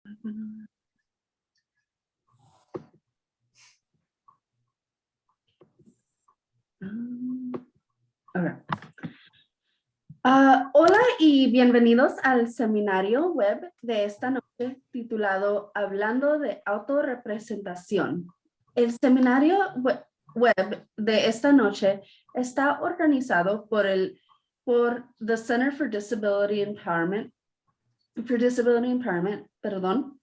Okay. Hola y bienvenidos al seminario web de esta noche titulado Hablando de autorrepresentación. El seminario web de esta noche está organizado por the Center for Disability Empowerment, perdón.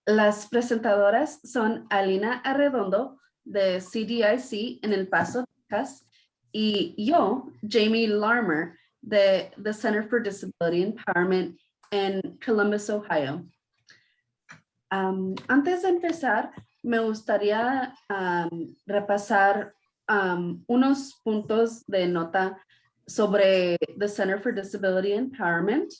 Las presentadoras son Alina Arredondo de CDIC en El Paso, Texas, y yo, Jamie Larmer, de the Center for Disability Empowerment en Columbus, Ohio. Antes de empezar, me gustaría repasar unos puntos de nota sobre the Center for Disability Empowerment.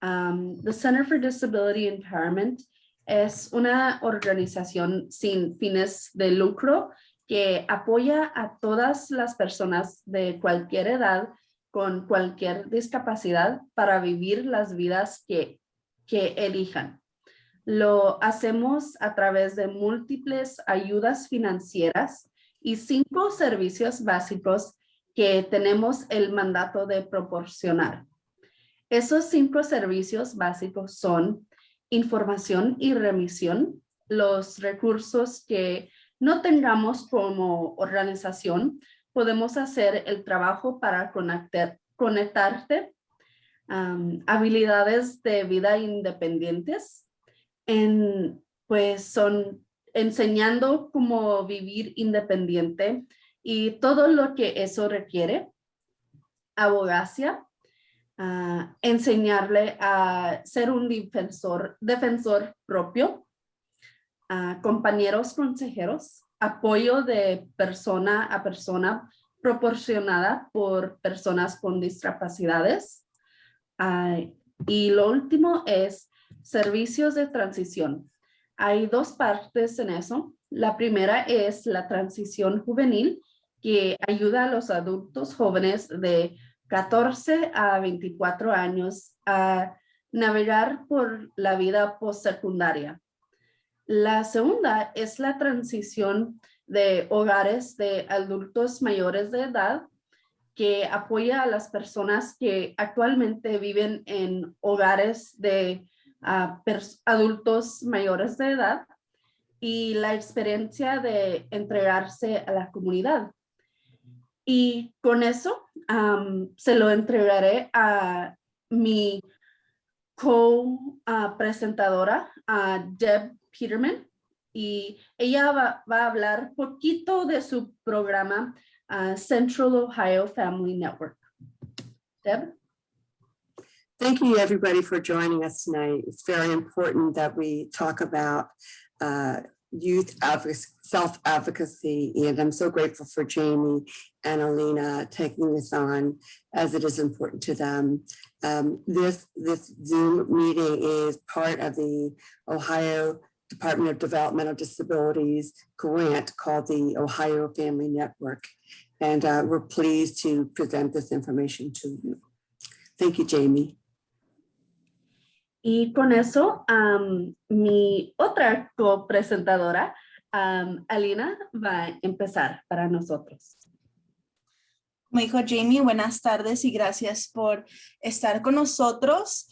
The Center for Disability Empowerment es una organización sin fines de lucro que apoya a todas las personas de cualquier edad con cualquier discapacidad para vivir las vidas que elijan. Lo hacemos a través de múltiples ayudas financieras y 5 servicios básicos que tenemos el mandato de proporcionar. Esos 5 servicios básicos son información y remisión, los recursos que no tengamos como organización, podemos hacer el trabajo para conectarte, habilidades de vida independientes, pues son enseñando cómo vivir independiente y todo lo que eso requiere, abogacia, enseñarle a ser un defensor propio, compañeros consejeros, apoyo de persona a persona proporcionada por personas con discapacidades. Y lo último es servicios de transición. Hay 2 partes en eso. La primera es la transición juvenil, que ayuda a los adultos jóvenes de 14 a 24 años a navegar por la vida postsecundaria. La segunda es la transición de hogares de adultos mayores de edad, que apoya a las personas que actualmente viven en hogares de adultos mayores de edad y la experiencia de entregarse a la comunidad. Y con eso se lo entregaré a mi co-presentadora, Deb Peterman, y ella va a hablar poquito de su programa Central Ohio Family Network. Deb? Thank you, everybody, for joining us tonight. It's very important that we talk about youth self-advocacy, and I'm so grateful for Jamie and Alina taking this on, as it is important to them. This Zoom meeting is part of the Ohio Department of Developmental Disabilities grant called the Ohio Family Network, and we're pleased to present this information to you. Thank you, Jamie. Y con eso, mi otra copresentadora, Alina, va a empezar para nosotros. Como dijo Jamie, buenas tardes y gracias por estar con nosotros.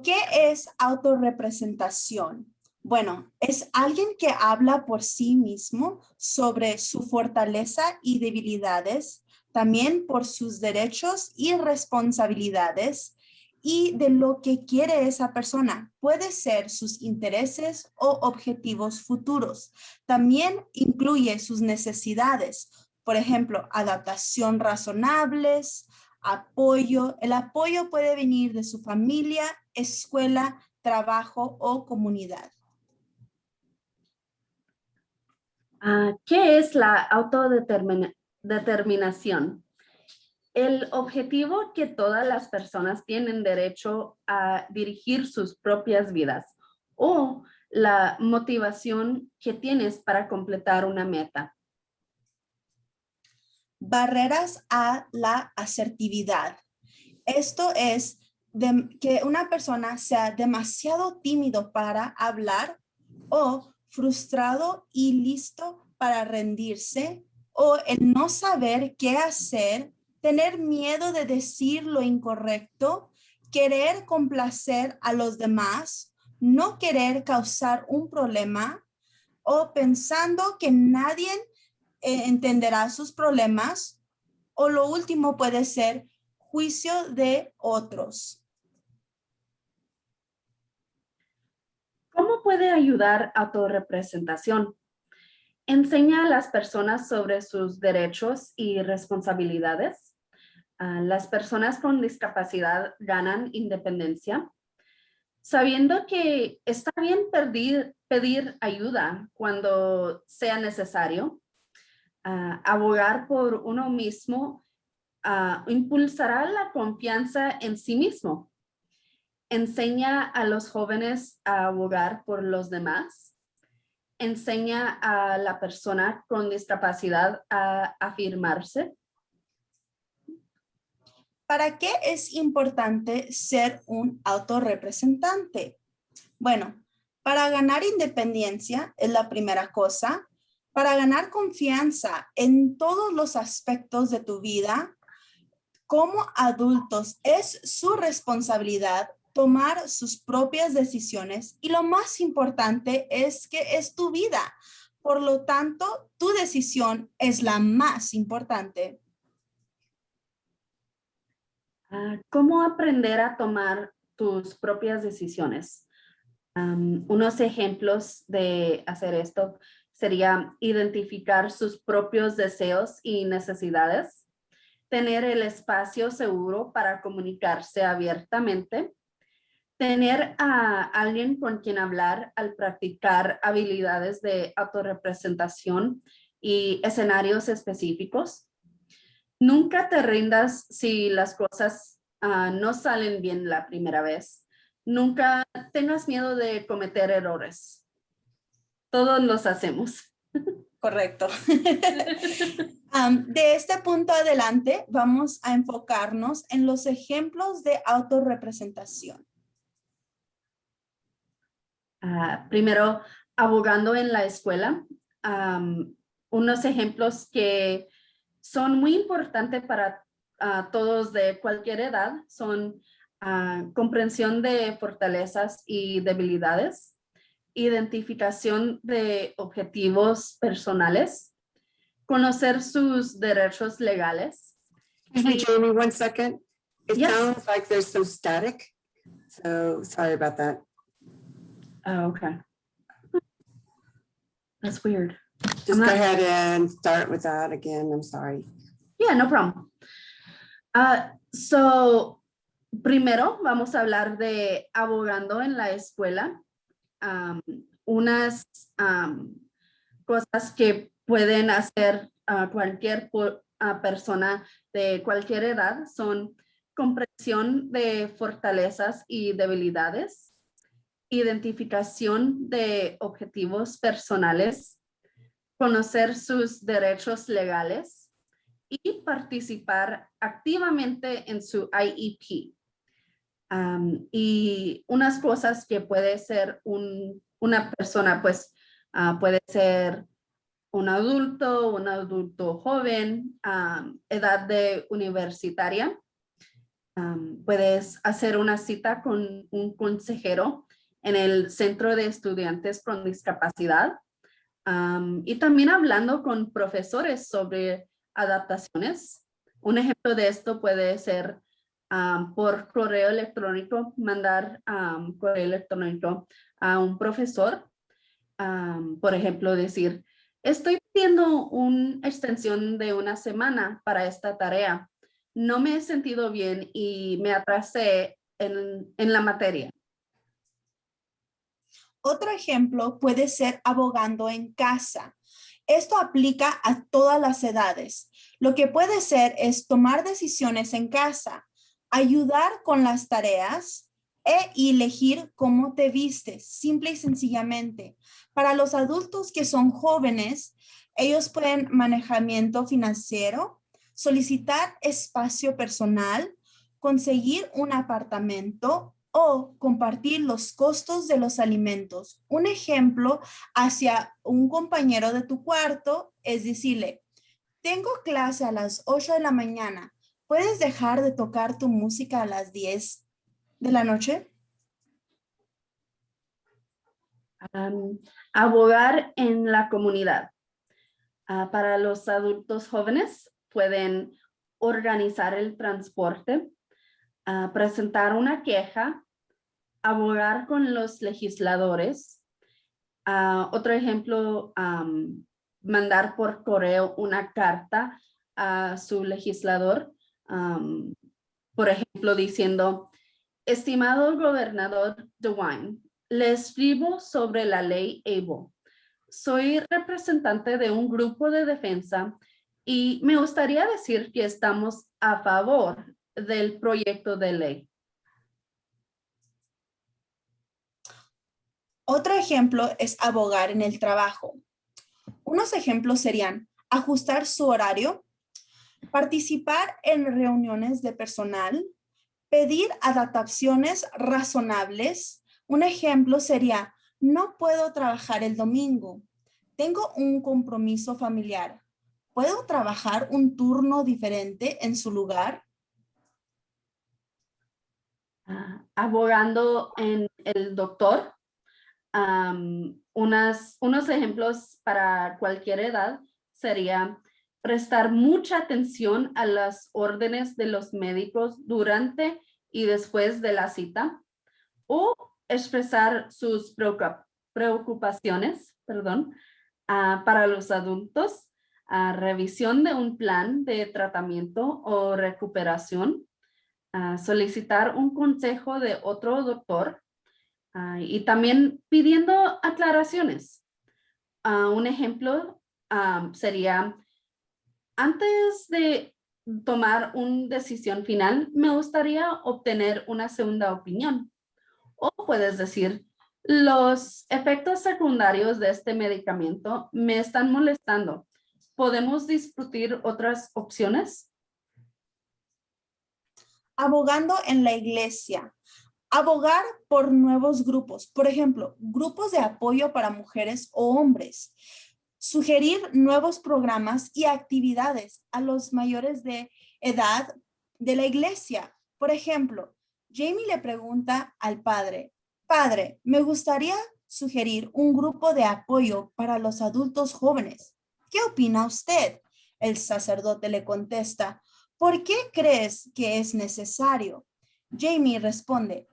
¿Qué es autorrepresentación? Bueno, es alguien que habla por sí mismo sobre su fortaleza y debilidades, también por sus derechos y responsabilidades, y de lo que quiere esa persona. Puede ser sus intereses o objetivos futuros. También incluye sus necesidades. Por ejemplo, adaptación razonables, apoyo. El apoyo puede venir de su familia, escuela, trabajo o comunidad. ¿Qué es la autodeterminación? El objetivo que todas las personas tienen derecho a dirigir sus propias vidas o la motivación que tienes para completar una meta. Barreras a la asertividad. Esto es que una persona sea demasiado tímido para hablar o frustrado y listo para rendirse, o el no saber qué hacer, tener miedo de decir lo incorrecto, querer complacer a los demás, no querer causar un problema o pensando que nadie entenderá sus problemas, o lo último puede ser juicio de otros. ¿Cómo puede ayudar autorrepresentación? Enseña a las personas sobre sus derechos y responsabilidades. Las personas con discapacidad ganan independencia, sabiendo que está bien pedir ayuda cuando sea necesario. Abogar por uno mismo impulsará la confianza en sí mismo. Enseña a los jóvenes a abogar por los demás. Enseña a la persona con discapacidad a afirmarse. ¿Para qué es importante ser un autorrepresentante? Bueno, para ganar independencia es la primera cosa. Para ganar confianza en todos los aspectos de tu vida, como adultos es su responsabilidad tomar sus propias decisiones y lo más importante es que es tu vida. Por lo tanto, tu decisión es la más importante. ¿Cómo aprender a tomar tus propias decisiones? Unos ejemplos de hacer esto sería identificar sus propios deseos y necesidades, tener el espacio seguro para comunicarse abiertamente, tener a alguien con quien hablar al practicar habilidades de autorrepresentación y escenarios específicos. Nunca te rindas si las cosas no salen bien la primera vez. Nunca tengas miedo de cometer errores. Todos los hacemos. Correcto. De este punto adelante, vamos a enfocarnos en los ejemplos de autorrepresentación. Primero, abogando en la escuela. Unos ejemplos que son muy importantes para todos de cualquier edad son comprensión de fortalezas y debilidades, identificación de objetivos personales, conocer sus derechos legales. Excuse me, Jamie, 1 second. It Yes. sounds like there's some static. So sorry about that. Okay. That's weird. Just go ahead and start with that again. I'm sorry. Yeah, no problem. So, primero vamos a hablar de abogando en la escuela. Unas cosas que pueden hacer cualquier persona de cualquier edad son comprensión de fortalezas y debilidades, identificación de objetivos personales, conocer sus derechos legales y participar activamente en su IEP. Y unas cosas que puede ser una persona, pues puede ser un adulto joven, edad de universitaria. Puedes hacer una cita con un consejero en el Centro de Estudiantes con Discapacidad. Y también hablando con profesores sobre adaptaciones. Un ejemplo de esto puede ser por correo electrónico, mandar correo electrónico a un profesor. Por ejemplo, decir, estoy pidiendo una extensión de una semana para esta tarea. No me he sentido bien y me atrasé en la materia. Otro ejemplo puede ser abogando en casa. Esto aplica a todas las edades. Lo que puede ser es tomar decisiones en casa, ayudar con las tareas y elegir cómo te vistes, simple y sencillamente. Para los adultos que son jóvenes, ellos pueden manejamiento financiero, solicitar espacio personal, conseguir un apartamento o compartir los costos de los alimentos. Un ejemplo hacia un compañero de tu cuarto es decirle, tengo clase a las 8 de la mañana. ¿Puedes dejar de tocar tu música a las 10 de la noche? Abogar en la comunidad. Para los adultos jóvenes pueden organizar el transporte, presentar una queja, abogar con los legisladores. Otro ejemplo, mandar por correo una carta a su legislador, por ejemplo, diciendo, estimado gobernador DeWine, le escribo sobre la ley ABLE. Soy representante de un grupo de defensa y me gustaría decir que estamos a favor del proyecto de ley. Otro ejemplo es abogar en el trabajo. Unos ejemplos serían ajustar su horario, participar en reuniones de personal, pedir adaptaciones razonables. Un ejemplo sería, no puedo trabajar el domingo. Tengo un compromiso familiar. ¿Puedo trabajar un turno diferente en su lugar? Abogando en el doctor. Unos ejemplos para cualquier edad sería prestar mucha atención a las órdenes de los médicos durante y después de la cita o expresar sus preocupaciones, para los adultos, revisión de un plan de tratamiento o recuperación, solicitar un consejo de otro doctor y también pidiendo aclaraciones. Un ejemplo sería, antes de tomar una decisión final, me gustaría obtener una segunda opinión. O puedes decir, los efectos secundarios de este medicamento me están molestando. ¿Podemos discutir otras opciones? Abogando en la iglesia. Abogar por nuevos grupos, por ejemplo, grupos de apoyo para mujeres o hombres. Sugerir nuevos programas y actividades a los mayores de edad de la iglesia. Por ejemplo, Jamie le pregunta al padre, padre, me gustaría sugerir un grupo de apoyo para los adultos jóvenes. ¿Qué opina usted? El sacerdote le contesta, ¿por qué crees que es necesario? Jamie responde,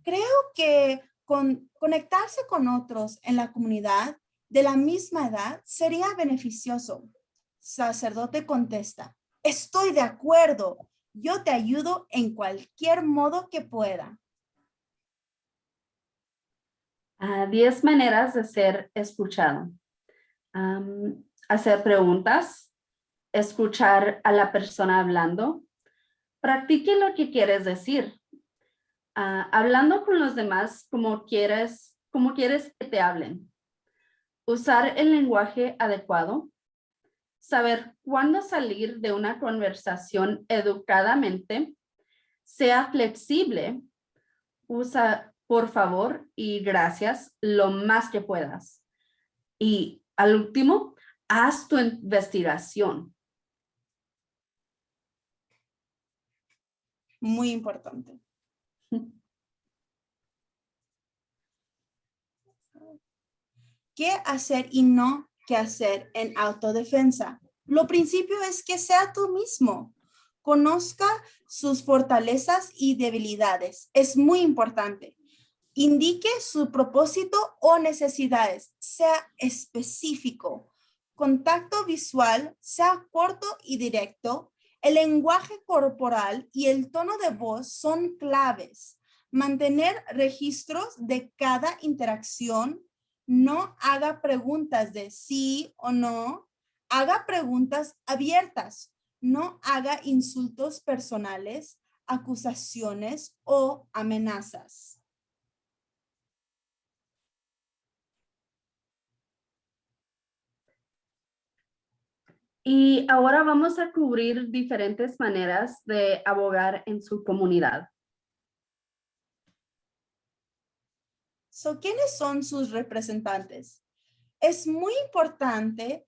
creo que conectarse con otros en la comunidad de la misma edad sería beneficioso. Sacerdote contesta, estoy de acuerdo. Yo te ayudo en cualquier modo que pueda. 10 maneras de ser escuchado. Hacer preguntas, escuchar a la persona hablando, practique lo que quieres decir. Hablando con los demás como quieres que te hablen. Usar el lenguaje adecuado. Saber cuándo salir de una conversación educadamente. Sea flexible. Usa por favor y gracias lo más que puedas. Y al último, haz tu investigación. Muy importante. ¿Qué hacer y no qué hacer en autodefensa? Lo principio es que sea tú mismo. Conozca sus fortalezas y debilidades. Es muy importante. Indique su propósito o necesidades. Sea específico. Contacto visual, sea corto y directo. El lenguaje corporal y el tono de voz son claves. Mantener registros de cada interacción. No haga preguntas de sí o no. Haga preguntas abiertas. No haga insultos personales, acusaciones o amenazas. Y ahora vamos a cubrir diferentes maneras de abogar en su comunidad. So, ¿quiénes son sus representantes? Es muy importante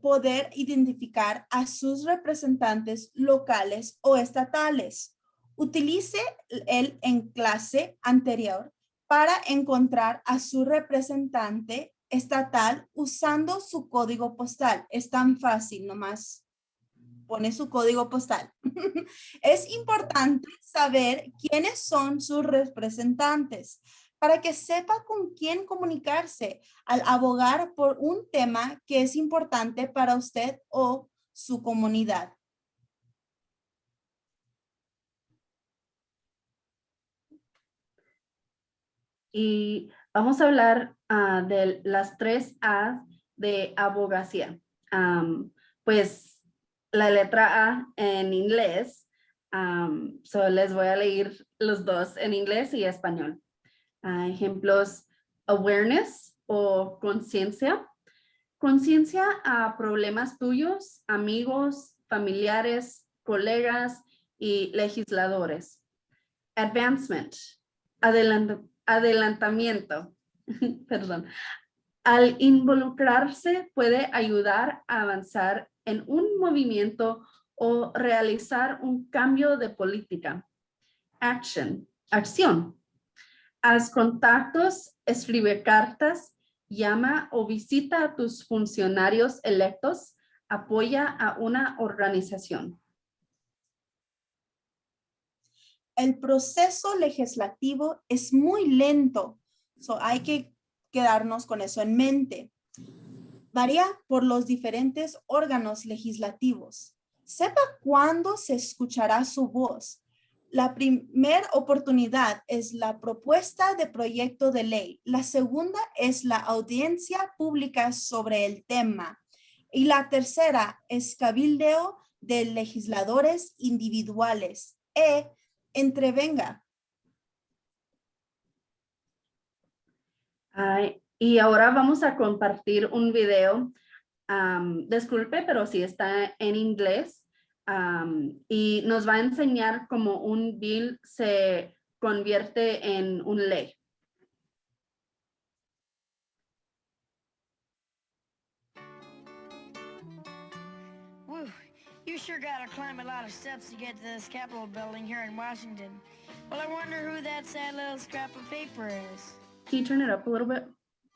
poder identificar a sus representantes locales o estatales. Utilice el en clase anterior para encontrar a su representante estatal usando su código postal. Es tan fácil, nomás pone su código postal. Es importante saber quiénes son sus representantes para que sepa con quién comunicarse al abogar por un tema que es importante para usted o su comunidad. Y vamos a hablar de las 3 A de abogacía. Pues la letra A en inglés, so les voy a leer los dos en inglés y español. Ejemplos, awareness o conciencia. Conciencia a problemas tuyos, amigos, familiares, colegas y legisladores. Advancement, adelantamiento. Perdón. Al involucrarse puede ayudar a avanzar en un movimiento o realizar un cambio de política. Action, acción. Haz contactos, escribe cartas, llama o visita a tus funcionarios electos, apoya a una organización. El proceso legislativo es muy lento, so hay que quedarnos con eso en mente. Varía por los diferentes órganos legislativos. Sepa cuándo se escuchará su voz. La primera oportunidad es la propuesta de proyecto de ley. La segunda es la audiencia pública sobre el tema. Y la tercera es cabildeo de legisladores individuales. Entrevenga. Y ahora vamos a compartir un video. Disculpe, pero sí está en inglés. Y nos va a enseñar cómo un bill se convierte en una ley. Whew, you sure gotta climb a lot of steps to get to this Capitol building here in Washington. Well, I wonder who that sad little scrap of paper is. Can you turn it up a little bit?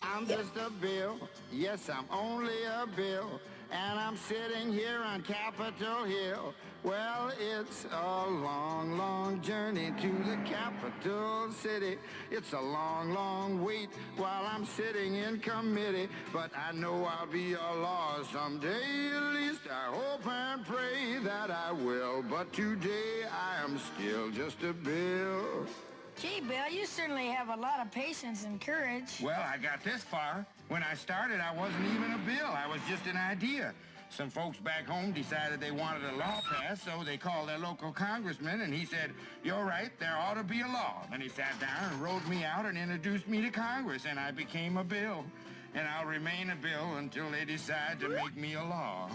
I'm just a bill, yes, I'm only a bill, and I'm sitting here on Capitol Hill. Well, it's a long, long journey to the capital city. It's a long, long wait while I'm sitting in committee, but I know I'll be a law someday. At least I hope and pray that I will, but today I am still just a bill. Gee, Bill, you certainly have a lot of patience and courage. Well, I got this far. When I started, I wasn't even a bill. I was just an idea. Some folks back home decided they wanted a law passed, so they called their local congressman, and he said, "You're right, there ought to be a law." Then he sat down and wrote me out and introduced me to Congress, and I became a bill. And I'll remain a bill until they decide to make me a law.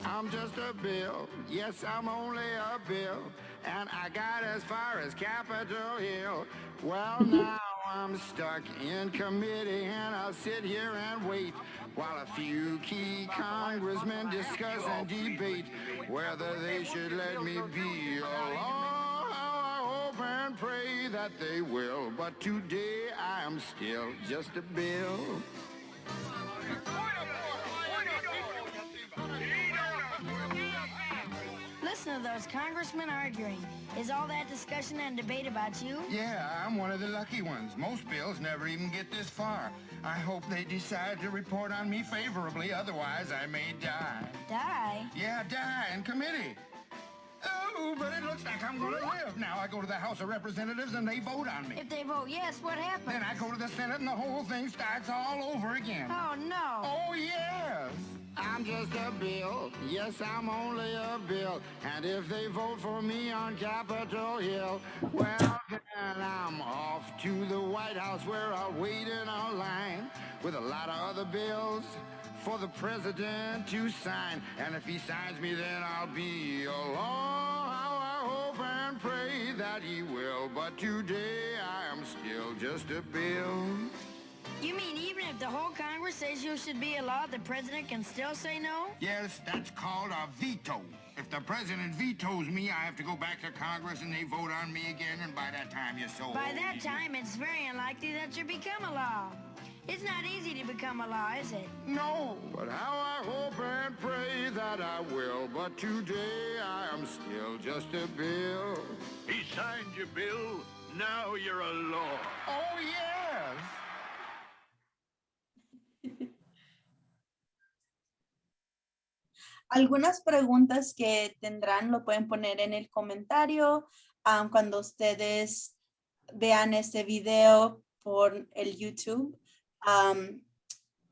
I'm just a bill, yes, I'm only a bill, and I got as far as Capitol Hill. Well, now I'm stuck in committee, and I'll sit here and wait while a few key congressmen discuss and debate whether they should let me be a law. I hope and pray that they will, but today I am still just a bill. Listen to those congressmen arguing. Is all that discussion and debate about you? Yeah, I'm one of the lucky ones. Most bills never even get this far. I hope they decide to report on me favorably, otherwise I may die. Die? Yeah, die in committee. Oh, but it looks like I'm going to live. Now I go to the House of Representatives and they vote on me. If they vote yes, what happens? Then I go to the Senate and the whole thing starts all over again. Oh, no. Oh, yes. I'm just a bill. Yes, I'm only a bill. And if they vote for me on Capitol Hill, well, then I'm off to the White House where I'll wait in a line with a lot of other bills for the president to sign. And if he signs me, then I'll be a law. How I hope and pray that he will. But today I am still just a bill. You mean even if the whole Congress says you should be a law, the president can still say no? Yes, that's called a veto. If the president vetoes me, I have to go back to Congress and they vote on me again, and by that time you're so By old. that time, it's very unlikely that you become a law. It's not easy to become a law, is it? No, but how I hope and pray that I will. But today I am still just a bill. He signed your bill. Now you're a law. Oh, yes. Algunas preguntas que tendrán lo pueden poner en el comentario cuando ustedes vean este video por el YouTube.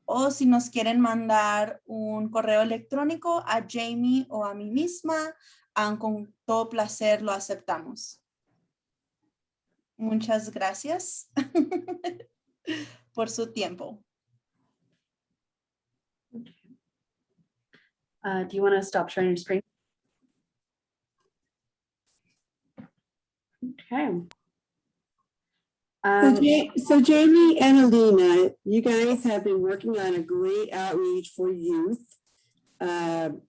O si nos quieren mandar un correo electrónico a Jamie o a mí misma, con todo placer lo aceptamos. Muchas gracias por su tiempo. Do you want to stop sharing your screen? Okay. So Jamie and Alina, you guys have been working on a great outreach for youth and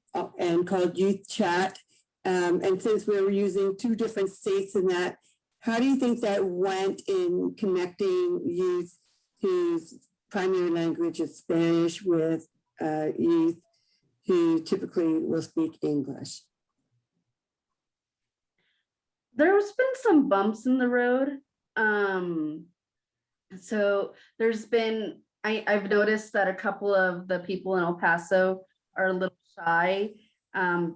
called Youth Chat. And since we were using 2 different states in that, how do you think that went in connecting youth whose primary language is Spanish with youth who typically will speak English? There's been some bumps in the road. So there's been, I've noticed that a couple of the people in El Paso are a little shy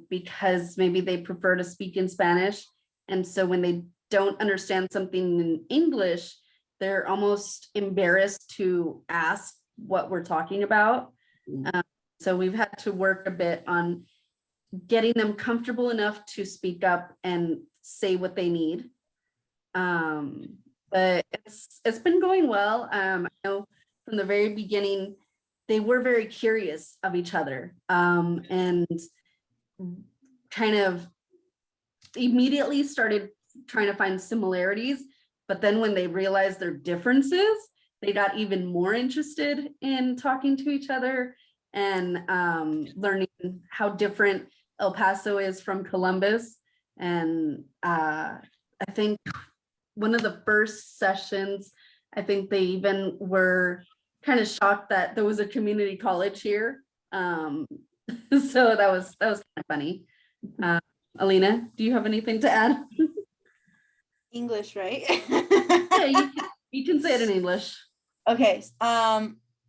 because maybe they prefer to speak in Spanish. And so when they don't understand something in English, they're almost embarrassed to ask what we're talking about. So we've had to work a bit on getting them comfortable enough to speak up and say what they need. But it's been going well. I know from the very beginning, they were very curious of each other and kind of immediately started trying to find similarities. But then when they realized their differences, they got even more interested in talking to each other and learning how different El Paso is from Columbus. And I think one of the first sessions, I think they even were kind of shocked that there was a community college here. So that was kind of funny. Alina, do you have anything to add? English, right? Yeah, you can say it in English. Okay.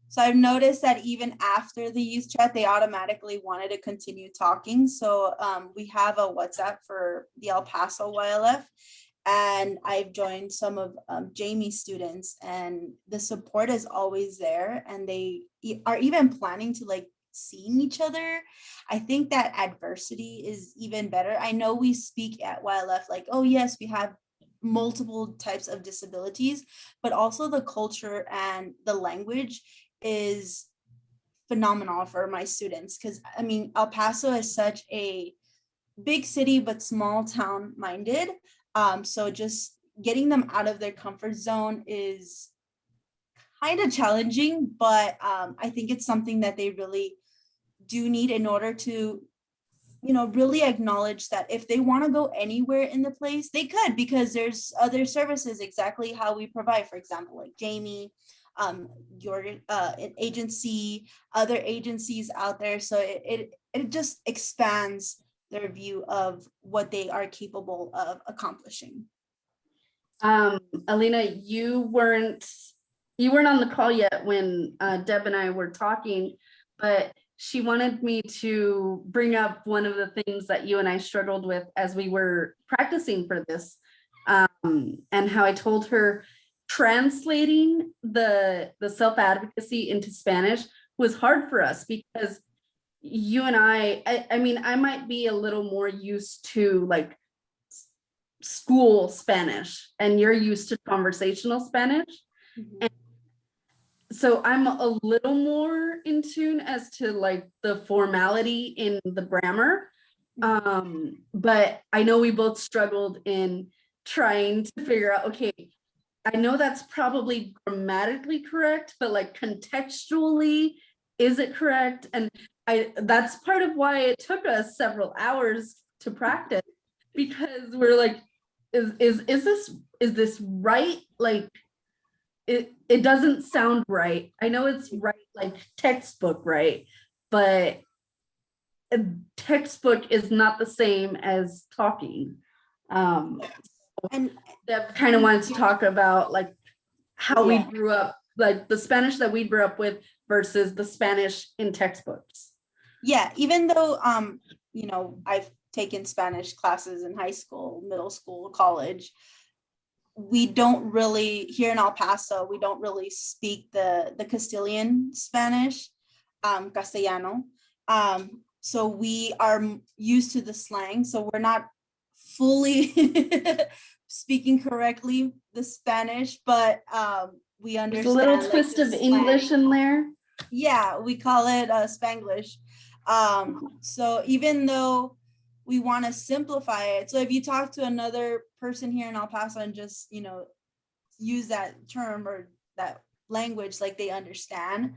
So I've noticed that even after the youth chat, they automatically wanted to continue talking. So we have a WhatsApp for the El Paso YLF, and I've joined some of Jamie's students, and the support is always there, and they are even planning to like seeing each other. I think that adversity is even better. I know we speak at YLF like, oh yes, we have multiple types of disabilities, but also the culture and the language is phenomenal for my students, because I mean El Paso is such a big city but small town minded, so just getting them out of their comfort zone is kind of challenging, but I think it's something that they really do need in order to, you know, really acknowledge that if they want to go anywhere in the place, they could, because there's other services exactly how we provide, for example, like Jamie, your agency, other agencies out there. So it just expands their view of what they are capable of accomplishing. Alina, you weren't on the call yet when Deb and I were talking, but she wanted me to bring up one of the things that you and I struggled with as we were practicing for this, and how I told her translating the self-advocacy into Spanish was hard for us, because you and I mean, I might be a little more used to like school Spanish and you're used to conversational Spanish. Mm-hmm. And so I'm a little more in tune as to like the formality in the grammar. But I know we both struggled in trying to figure out, okay, I know that's probably grammatically correct, but like contextually, is it correct? And that's part of why it took us several hours to practice, because we're like, is this right? Like it doesn't sound right. I know it's right, like textbook right, but a textbook is not the same as talking. And Deb kind of wanted to talk about like how we Yeah. grew up, like the Spanish that we grew up with versus the Spanish in textbooks. yeah, even though, you know, I've taken Spanish classes in high school, middle school, college, we don't really, here in El Paso, we don't really speak the Castilian Spanish, Castellano. So we are used to the slang, so we're not fully speaking correctly the Spanish, but we There's understand. a little like, twist the of English slang. in there. Yeah, we call it Spanglish. So even though we want to simplify it, so if you talk to another person here in El Paso and just, you know, use that term or that language, like they understand,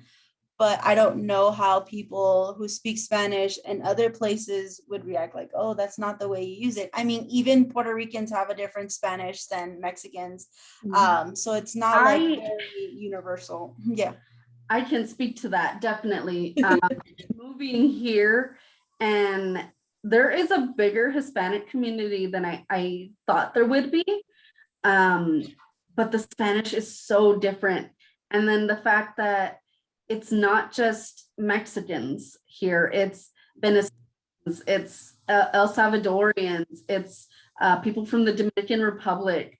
but I don't know how people who speak Spanish in other places would react, like, oh, that's not the way you use it. I mean, even Puerto Ricans have a different Spanish than Mexicans. So it's not like very universal. Yeah. I can speak to that, definitely. Moving here, and there is a bigger Hispanic community than I thought there would be. But the Spanish is so different. And then the fact that it's not just Mexicans here, it's Venezuelans, it's El Salvadorians, it's people from the Dominican Republic.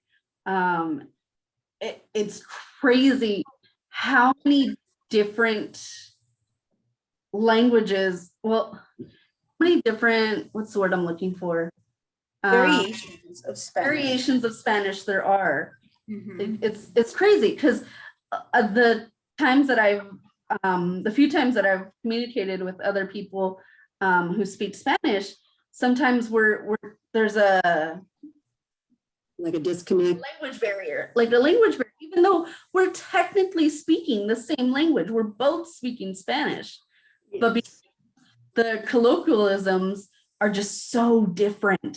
It's crazy how many different languages, well, how many different, what's the word I'm looking for? Variations of Spanish. Variations of Spanish there are. Mhm. It's crazy because the times that the few times that I've communicated with other people who speak Spanish, sometimes there's a Like a disconnect. language barrier, like the language barrier, even though we're technically speaking the same language, we're both speaking Spanish, but the colloquialisms are just so different.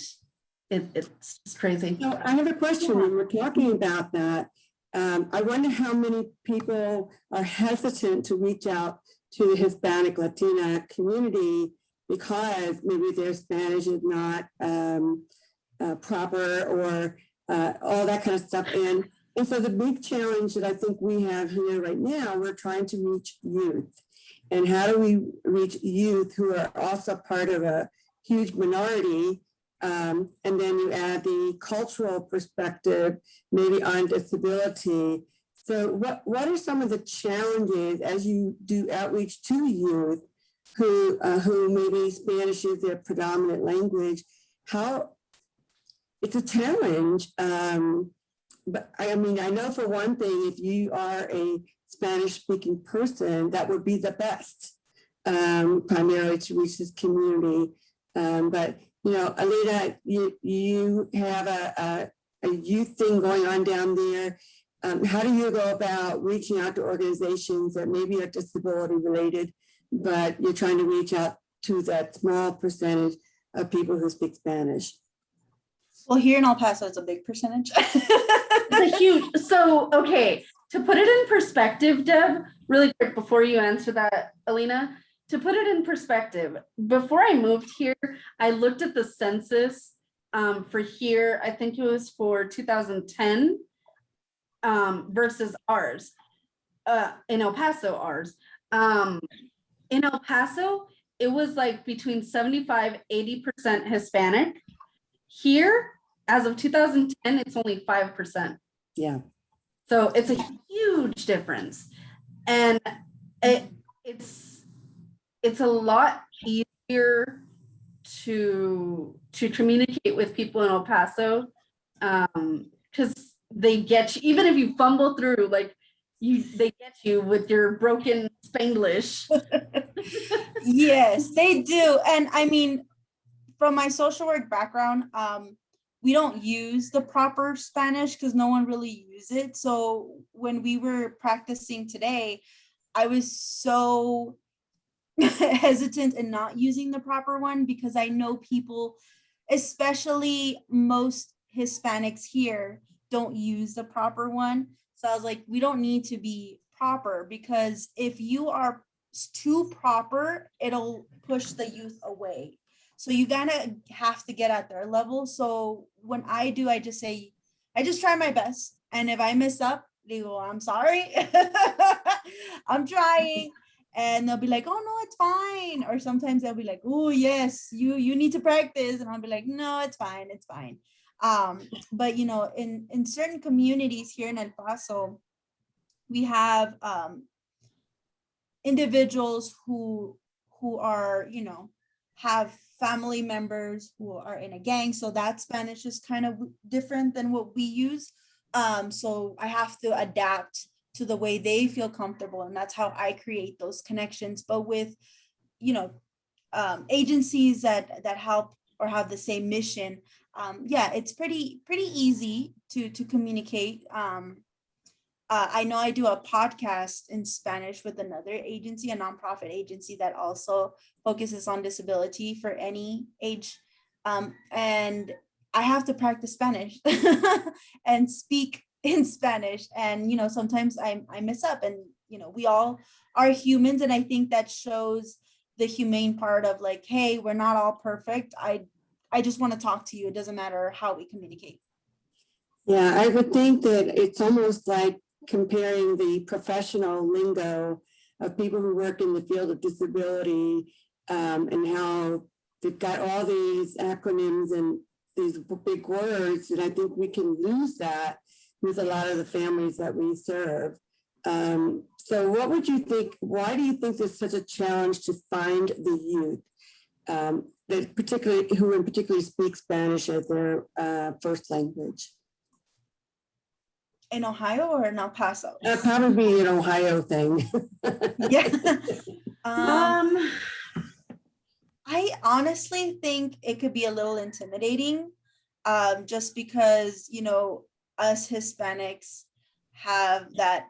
It's just crazy. So I have a question. When we're talking about that, I wonder how many people are hesitant to reach out to the Hispanic Latina community because maybe their Spanish is not proper or all that kind of stuff. And so the big challenge that I think we have here right now, we're trying to reach youth. And how do we reach youth who are also part of a huge minority? And then you add the cultural perspective, maybe on disability. So what are some of the challenges as you do outreach to youth who maybe Spanish is their predominant language? How it's a challenge. But I mean, I know for one thing, if you are a Spanish speaking person, that would be the best, primarily to reach this community. But you know, Alita, you have a youth thing going on down there. How do you go about reaching out to organizations that maybe are disability related, but you're trying to reach out to that small percentage of people who speak Spanish? Well, here in El Paso, it's a big percentage. It's a huge, so, okay, to put it in perspective, Deb, really quick before you answer that, Alina, to put it in perspective, before I moved here, I looked at the census for here, I think it was for 2010 versus ours, in El Paso, ours. In El Paso, it was like between 75-80% Hispanic. Here, as of 2010, it's only 5%. Yeah. So it's a huge difference. And it's a lot easier to communicate with people in El Paso because they get you, even if you fumble through, like they get you with your broken Spanglish. Yes, they do. And I mean, from my social work background, we don't use the proper Spanish because no one really uses it. So when we were practicing today, I was so hesitant in not using the proper one because I know people, especially most Hispanics here, don't use the proper one. So I was like, we don't need to be proper, because if you are too proper, it'll push the youth away. So you gotta have to get at their level. So when I do, I just say, I just try my best. And if I mess up, they go, I'm sorry. I'm trying. And they'll be like, oh no, it's fine. Or sometimes they'll be like, oh yes, you need to practice. And I'll be like, no, it's fine, it's fine. But you know, in certain communities here in El Paso, we have individuals who are, you know, have family members who are in a gang. So that Spanish is kind of different than what we use. So I have to adapt to the way they feel comfortable. And that's how I create those connections. But with, you know, agencies that help or have the same mission, yeah, it's pretty easy to communicate. I know I do a podcast in Spanish with another agency, a nonprofit agency that also focuses on disability for any age. And I have to practice Spanish and speak in Spanish. And, you know, sometimes I mess up, and, you know, we all are humans. And I think that shows the humane part of like, hey, we're not all perfect. I just want to talk to you. It doesn't matter how we communicate. Yeah, I would think that it's almost like comparing the professional lingo of people who work in the field of disability, and how they've got all these acronyms and these big words, and I think we can lose that with a lot of the families that we serve. So what would you think, why do you think there's such a challenge to find the youth that particularly speak Spanish as their first language? In Ohio or in El Paso? Probably an Ohio thing. Yeah. I honestly think it could be a little intimidating, just because, you know, us Hispanics have that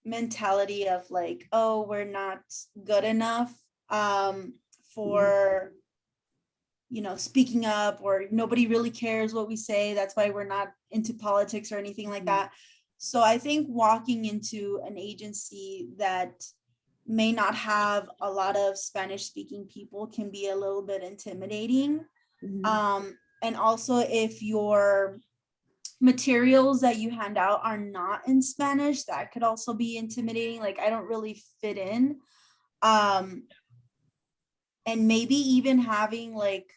mentality of like, oh, we're not good enough for, you know, speaking up, or nobody really cares what we say. That's why we're not into politics or anything like that. So I think walking into an agency that may not have a lot of Spanish speaking people can be a little bit intimidating. And also if your materials that you hand out are not in Spanish, that could also be intimidating. Like, I don't really fit in. And maybe even having like,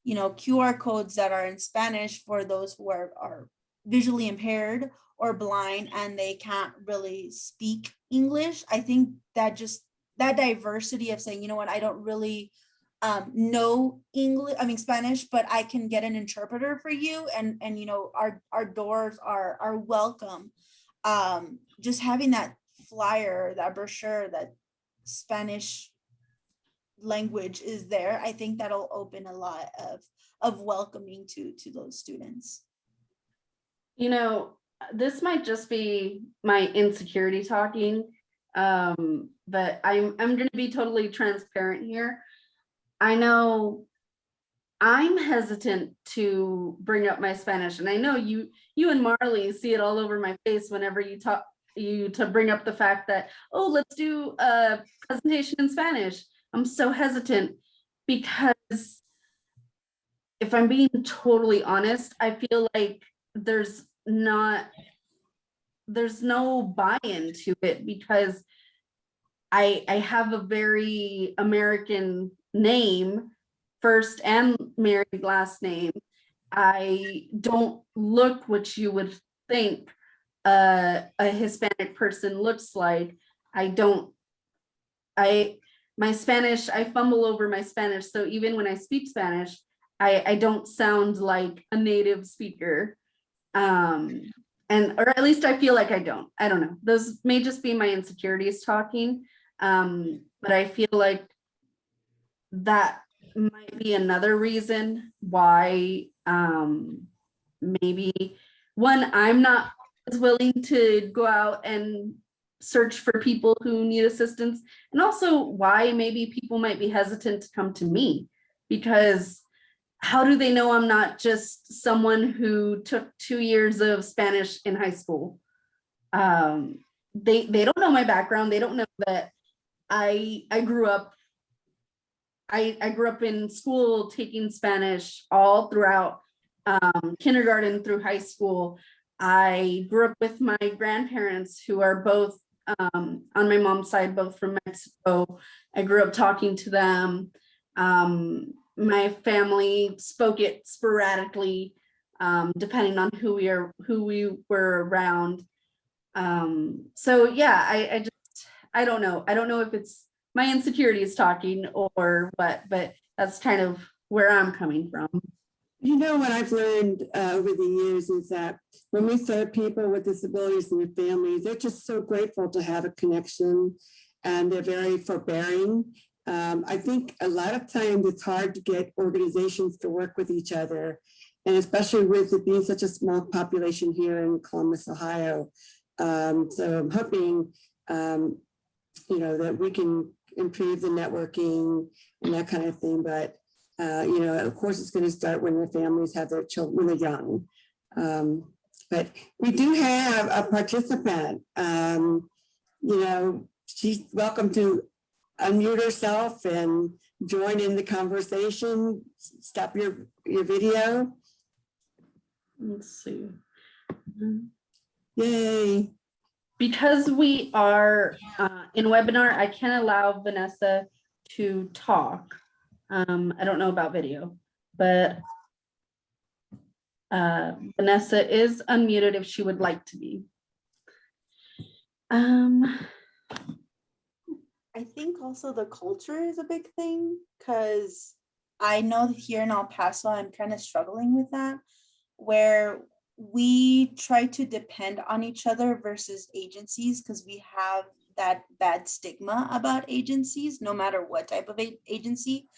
you know, QR codes that are in Spanish for those who are visually impaired or blind and they can't really speak English. I think that just that diversity of saying, you know what, I don't really know Spanish, but I can get an interpreter for you, and you know, our doors are welcome. Just having that flyer, that brochure, that Spanish language is there, I think that'll open a lot of welcoming to those students. You know, this might just be my insecurity talking, but I'm going to be totally transparent here. I know I'm hesitant to bring up my Spanish, and I know you and Marley see it all over my face whenever you bring up the fact that, oh, let's do a presentation in Spanish. I'm so hesitant because if I'm being totally honest, I feel like there's no buy-in to it because I have a very American name, first and married last name. I don't look what you would think a Hispanic person looks like. My Spanish, I fumble over my Spanish. So even when I speak Spanish, I don't sound like a native speaker. or at least I feel like I don't. I don't know. Those may just be my insecurities talking. But I feel like that might be another reason why maybe one, I'm not as willing to go out and search for people who need assistance, and also why maybe people might be hesitant to come to me, because how do they know I'm not just someone who took 2 years of Spanish in high school? They don't know my background. They don't know that I grew up in school taking Spanish all throughout kindergarten through high school. I grew up with my grandparents who are both on my mom's side, both from Mexico. I grew up talking to them. My family spoke it sporadically, depending on who we were around. So yeah, I don't know. I don't know if it's my insecurities talking or what, but that's kind of where I'm coming from. You know, what I've learned over the years is that when we serve people with disabilities and their families, they're just so grateful to have a connection, and they're very forbearing. I think a lot of times it's hard to get organizations to work with each other, and especially with it being such a small population here in Columbus, Ohio. So I'm hoping, that we can improve the networking and that kind of thing. But, of course, it's going to start when the families have their children when they're young. But we do have a participant. She's welcome to unmute herself and join in the conversation. Stop your video. Let's see. Yay. Because we are in webinar, I can allow Vanessa to talk. I don't know about video, but Vanessa is unmuted if she would like to be. I think also the culture is a big thing, because I know that here in El Paso, I'm kind of struggling with that, where we try to depend on each other versus agencies, because we have that bad stigma about agencies, no matter what type of agency.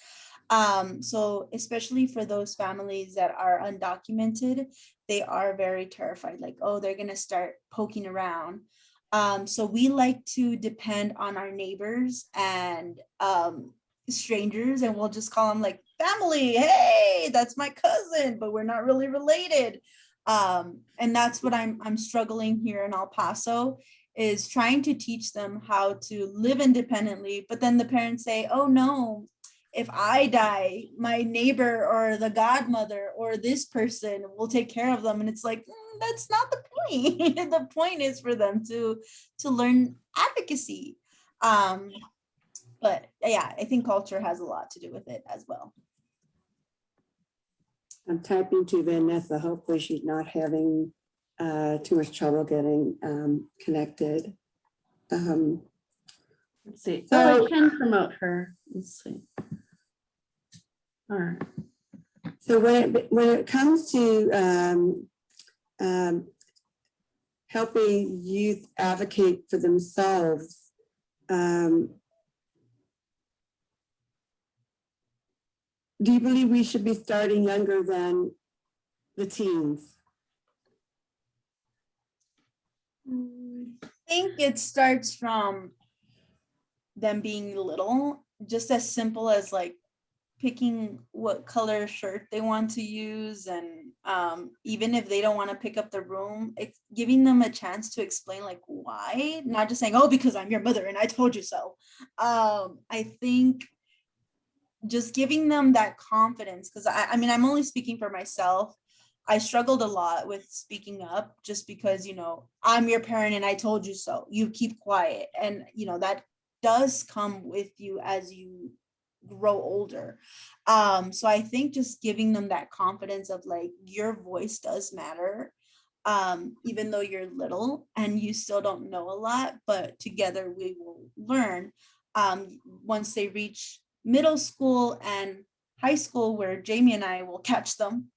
So especially for those families that are undocumented, they are very terrified, like, oh, they're going to start poking around. So we like to depend on our neighbors and strangers, and we'll just call them like family. Hey, that's my cousin, but we're not really related. And that's what I'm struggling here in El Paso, is trying to teach them how to live independently. But then the parents say, oh no, if I die, my neighbor or the godmother or this person will take care of them. And it's like, that's not the point. The point is for them to learn advocacy. But yeah, I think culture has a lot to do with it as well. I'm typing to Vanessa. Hopefully she's not having too much trouble getting connected. Let's see. So, I can promote her. Let's see. All right. So when it comes to helping youth advocate for themselves, do you believe we should be starting younger than the teens? I think it starts from them being little, just as simple as like picking what color shirt they want to use, and even if they don't want to pick up the room, it's giving them a chance to explain like why, not just saying, oh, because I'm your mother and I told you so. I think just giving them that confidence, because I mean, I'm only speaking for myself. I struggled a lot with speaking up just because, I'm your parent and I told you so. You keep quiet. And, that does come with you as you grow older. So I think just giving them that confidence of like, your voice does matter, even though you're little and you still don't know a lot, but together we will learn. Once they reach middle school and high school, where Jamie and I will catch them,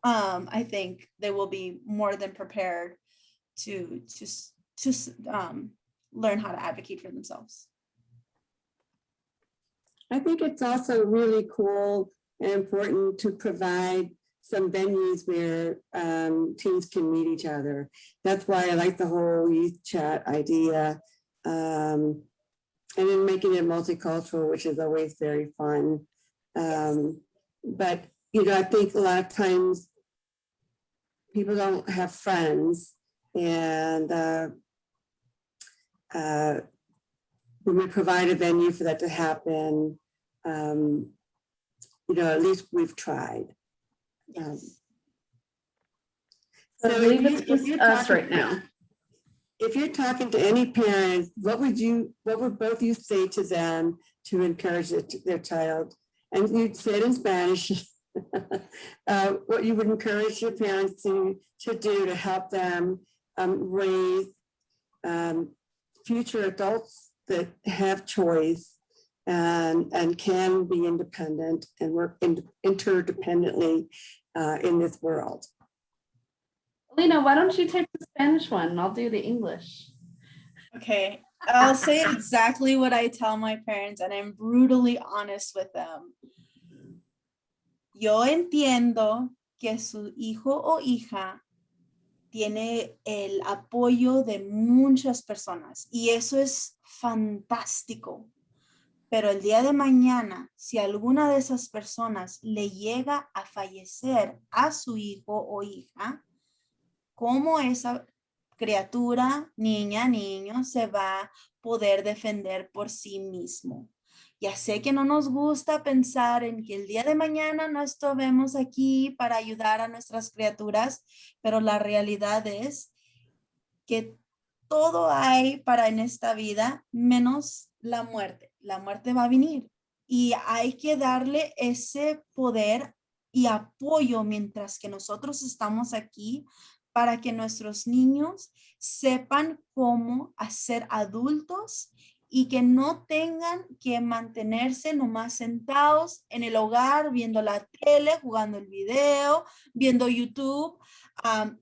I think they will be more than prepared to learn how to advocate for themselves. I think it's also really cool and important to provide some venues where teens can meet each other. That's why I like the whole youth chat idea. And then making it multicultural, which is always very fun. But, I think a lot of times people don't have friends, and when we provide a venue for that to happen, at least we've tried. I believe it's just us talking- right now. If you're talking to any parents, what would both you say to them to encourage their child? And you'd say it in Spanish, what you would encourage your parents to do to help them raise future adults that have choice and can be independent and work interdependently in this world. Alina, why don't you take the Spanish one and I'll do the English? Okay, I'll say exactly what I tell my parents, and I'm brutally honest with them. Yo entiendo que su hijo o hija tiene el apoyo de muchas personas y eso es fantástico. Pero el día de mañana, si alguna de esas personas le llega a fallecer a su hijo o hija, ¿cómo esa criatura, niña, niño, se va a poder defender por sí mismo? Ya sé que no nos gusta pensar en que el día de mañana no estuvimos aquí para ayudar a nuestras criaturas, pero la realidad es que todo hay para en esta vida menos la muerte. La muerte va a venir y hay que darle ese poder y apoyo mientras que nosotros estamos aquí para que nuestros niños sepan cómo hacer adultos y que no tengan que mantenerse nomás sentados en el hogar, viendo la tele, jugando el video, viendo YouTube.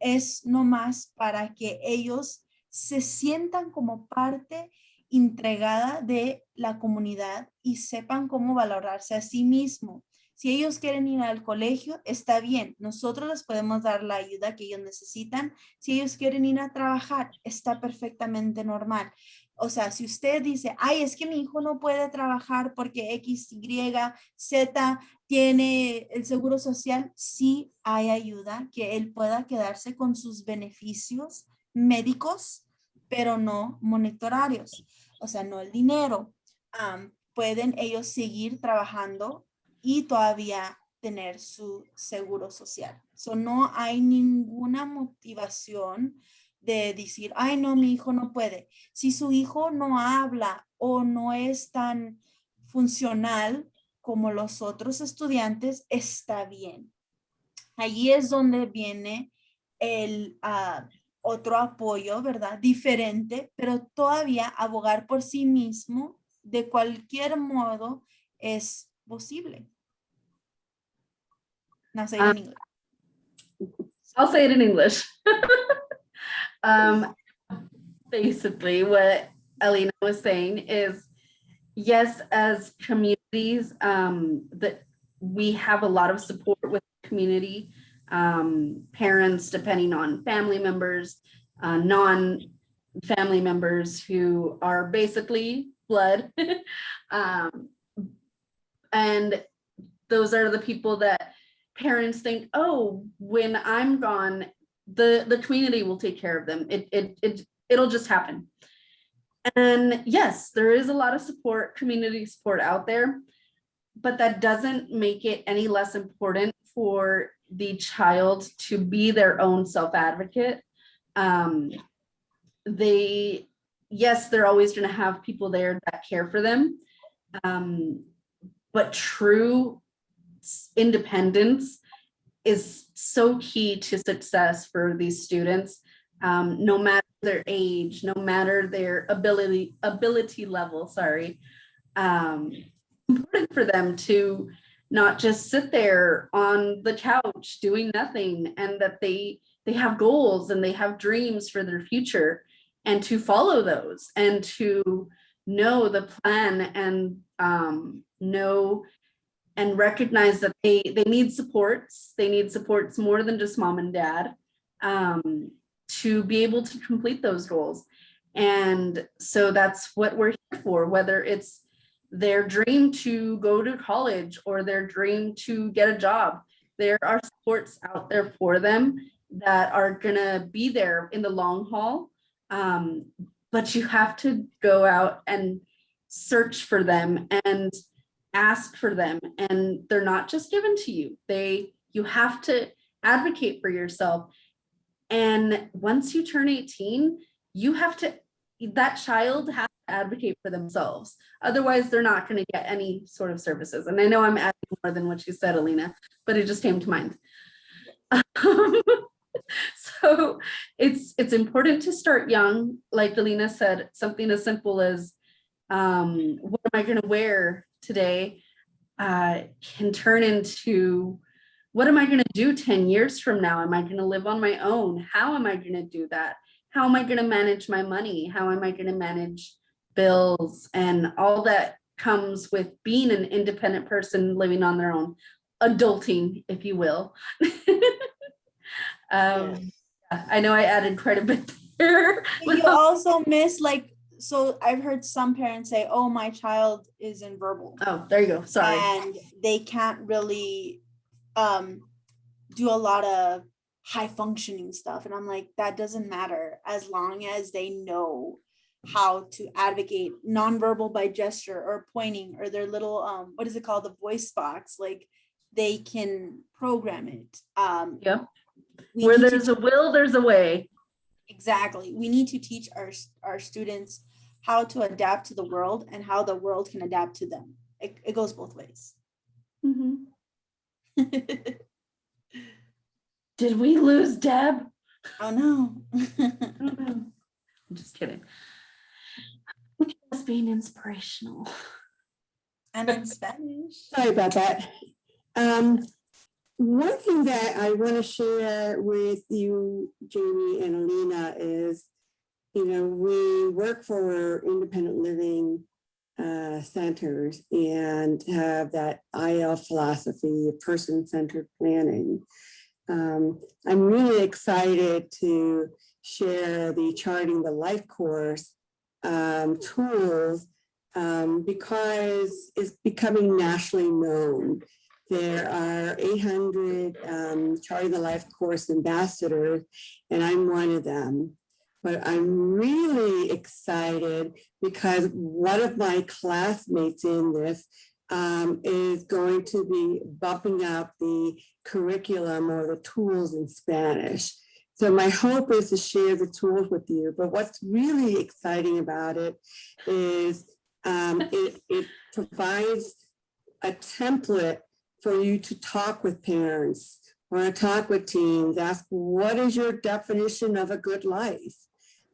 Es nomás para que ellos se sientan como parte entregada de la comunidad y sepan cómo valorarse a sí mismo. Si ellos quieren ir al colegio, está bien. Nosotros les podemos dar la ayuda que ellos necesitan. Si ellos quieren ir a trabajar, está perfectamente normal. O sea, si usted dice, ay, es que mi hijo no puede trabajar porque X, Y, Z tiene el seguro social, sí hay ayuda que él pueda quedarse con sus beneficios médicos, pero no monetarios. O sea, no el dinero. Pueden ellos seguir trabajando y todavía tener su seguro social. So, no hay ninguna motivación de decir, ay, no, mi hijo no puede. Si su hijo no habla o no es tan funcional como los otros estudiantes, está bien. Allí es donde viene el otro apoyo, ¿verdad? Diferente, pero todavía abogar por sí mismo de cualquier modo es posible. Now say it in English. I'll say it in English. Basically, what Alina was saying is, yes, as communities, that we have a lot of support with the community, parents, depending on family members, non-family members who are basically blood. And those are the people that parents think, oh, when I'm gone, the community will take care of them. It'll just happen. And yes, there is a lot of support, community support out there, but that doesn't make it any less important for the child to be their own self-advocate. They're always going to have people there that care for them. But true independence is so key to success for these students, no matter their age, no matter their ability level, important for them to not just sit there on the couch doing nothing, and that they have goals and they have dreams for their future, and to follow those and to know the plan and know and recognize that they need supports. They need supports more than just mom and dad to be able to complete those goals. And so that's what we're here for, whether it's their dream to go to college or their dream to get a job. There are supports out there for them that are gonna be there in the long haul. But you have to go out and search for them and ask for them, and they're not just given to you. You have to advocate for yourself. And once you turn 18, that child has to advocate for themselves. Otherwise, they're not going to get any sort of services. And I know I'm adding more than what you said, Alina, but it just came to mind. So it's important to start young. Like Alina said, something as simple as what am I going to wear today can turn into what am I going to do 10 years from now? Am I going to live on my own? How am I going to do that? How am I going to manage my money? How am I going to manage bills and all that comes with being an independent person living on their own, adulting, if you will. I know I added quite a bit there. You also miss, like, so I've heard some parents say, oh, my child is in verbal. Oh, there you go. Sorry. And they can't really do a lot of high functioning stuff. And I'm like, that doesn't matter as long as they know how to advocate nonverbal by gesture or pointing or their little, what is it called? The voice box. Like they can program it. Yeah. Where there's a will, there's a way. Exactly. We need to teach our students how to adapt to the world and how the world can adapt to them. It goes both ways. Mm-hmm. Did we lose Deb? Oh no. I'm just kidding. Look at us being inspirational. And in Spanish. Sorry about that. One thing that I want to share with you, Jamie and Alina, is, we work for independent living centers and have that IL philosophy of person-centered planning. I'm really excited to share the Charting the Life course tools because it's becoming nationally known. There are 800 Charting the Life course ambassadors, and I'm one of them. But I'm really excited because one of my classmates in this is going to be bumping up the curriculum or the tools in Spanish. So my hope is to share the tools with you. But what's really exciting about it is it provides a template for you to talk with parents or talk with teens, ask what is your definition of a good life?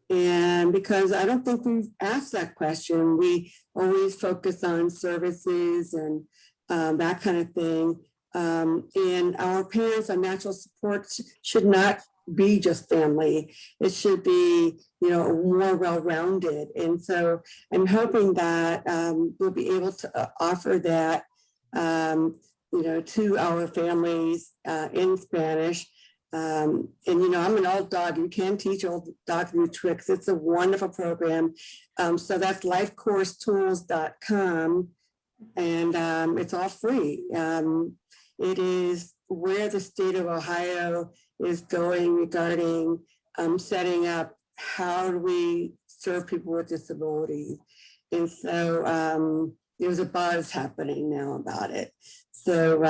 And because I don't think we've asked that question, we always focus on services and that kind of thing. And our parents, our natural support should not be just family. It should be, more well-rounded. And so I'm hoping that we'll be able to offer that, to our families in Spanish. And I'm an old dog. You can teach old dogs new tricks. It's a wonderful program. So that's lifecoursetools.com, and it's all free. It is where the state of Ohio is going regarding setting up how do we serve people with disabilities. And so there's a buzz happening now about it. So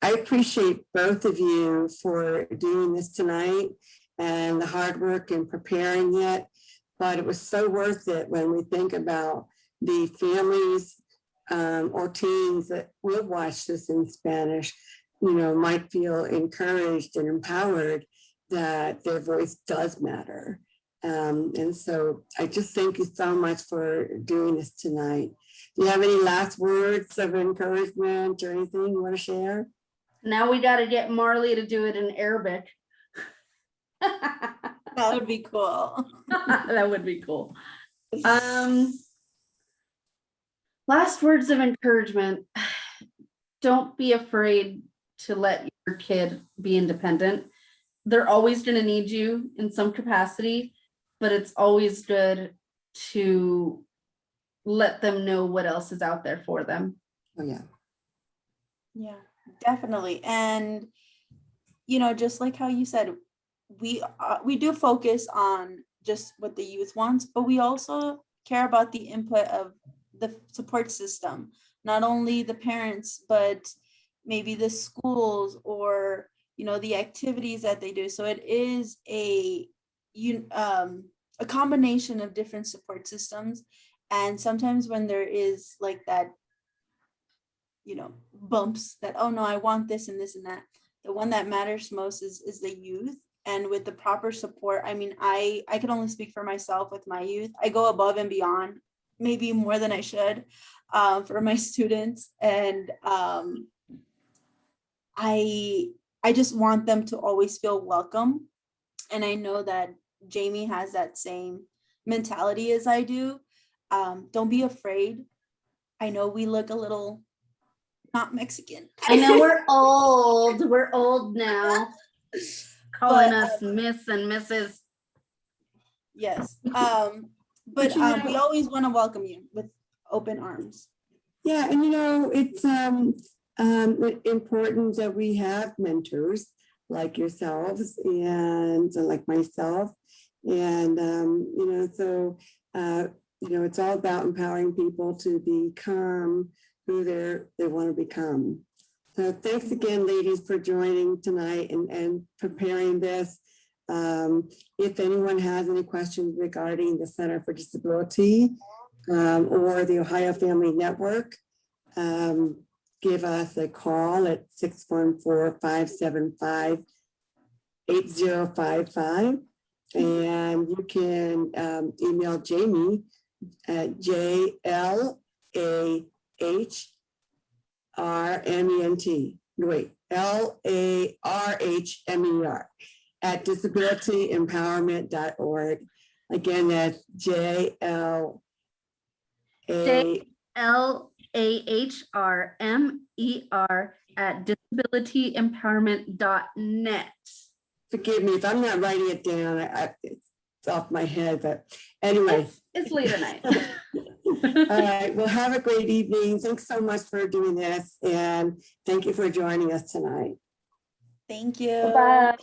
I appreciate both of you for doing this tonight and the hard work in preparing it, but it was so worth it when we think about the families or teens that will watch this in Spanish, might feel encouraged and empowered that their voice does matter. And so I just thank you so much for doing this tonight. Do you have any last words of encouragement or anything you want to share? Now we got to get Marley to do it in Arabic. That would be cool. That would be cool. Last words of encouragement. Don't be afraid to let your kid be independent. They're always going to need you in some capacity, but it's always good to let them know what else is out there for them. Oh, yeah. Yeah, definitely. And, you know, just like how you said, we do focus on just what the youth wants, but we also care about the input of the support system, not only the parents, but maybe the schools or, you know, the activities that they do. So it is a combination of different support systems. And sometimes when there is like that, you know, bumps that, oh no, I want this and this and that, the one that matters most is the youth. And with the proper support, I mean, I can only speak for myself with my youth. I go above and beyond, maybe more than I should, for my students. And I just want them to always feel welcome. And I know that Jamie has that same mentality as I do. Don't be afraid. I know we look a little not Mexican. I know we're old. We're old now. Calling us Miss and Mrs. Yes. But you know, we always want to welcome you with open arms. Yeah, and you know, it's important that we have mentors like yourselves and like myself. And, you know, so, you know, it's all about empowering people to become who they want to become. So thanks again, ladies, for joining tonight and preparing this. If anyone has any questions regarding the Center for Disability or the Ohio Family Network, give us a call at 614-575-8055. And you can email Jamie at LAHRMENT. Wait, LARHMER at disabilityempowerment.org. Again, that's JLAHRMER at disabilityempowerment.net. Forgive me if I'm not writing it down. It's off my head, but anyway. It's late at night. All right, well, have a great evening. Thanks so much for doing this, and thank you for joining us tonight. Thank you. Bye.